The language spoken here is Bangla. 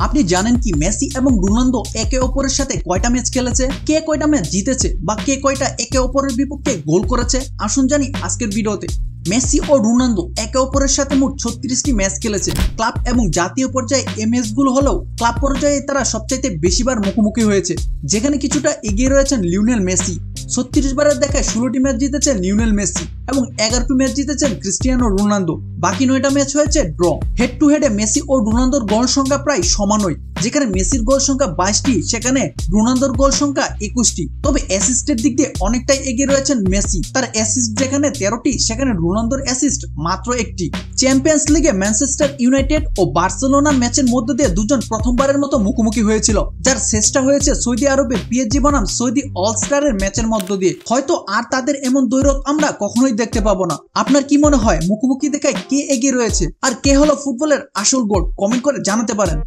আপনি জানেন কি মেসি এবং রোনালদো একে অপরের সাথে কয়টা ম্যাচ খেলেছে, কে কয়টা ম্যাচ জিতেছে বা কে কয়টা একে অপরের বিপক্ষে গোল করেছে? আসুন জানি আজকের ভিডিওতে। মেসি ও রোনালদো একে অপরের সাথে মোট 36টি ম্যাচ খেলেছে। ক্লাব এবং জাতীয় পর্যায়ে এই ম্যাচগুলো হলেও ক্লাব পর্যায়ে তারা সবচাইতে বেশিবার মুখোমুখি হয়েছে, যেখানে কিছুটা এগিয়ে রয়েছেন লিওনেল মেসি। 36 বারের দেখায় 16টি ম্যাচ জিতেছেন লিওনেল মেসি এবং 11টি ম্যাচ জিতেছেন ক্রিস্টিয়ানো রোনালদো। বাকি 9টা ম্যাচ হয়েছে ড্র। হেড টু হেডে মেসি ও রোনালদোর গোল সংখ্যা প্রায় সমানই, যেখানে মেসির গোল সংখ্যা 22টি, সেখানে রোনালদোর গোল সংখ্যা 21টি। তবে অ্যাসিস্টের দিক দিয়ে অনেকটাই এগিয়ে রয়েছেন মেসি, তার অ্যাসিস্ট যেখানে 13টি, সেখানে রোনালদোর অ্যাসিস্ট মাত্র 1টি। চ্যাম্পিয়ন্স লিগে ম্যানচেস্টার ইউনাইটেড ও বার্সেলোনার ম্যাচের মধ্য দিয়ে দুজন প্রথমবারের মতো মুখোমুখি হয়েছিল, যার শেষটা হয়েছে সৌদি আরবে পিএসজি বনাম সৌদি অলস্টারের ম্যাচের মধ্য দিয়ে। হয়তো আর তাদের এমন দ্বৈরথ আমরা কখনোই দেখতে পাবো না। আপনার কি মনে হয় মুখোমুখি দেখায় কে এগিয়ে রয়েছে আর কে হলো ফুটবলের আসল গোল? কমেন্ট করে জানাতে পারেন।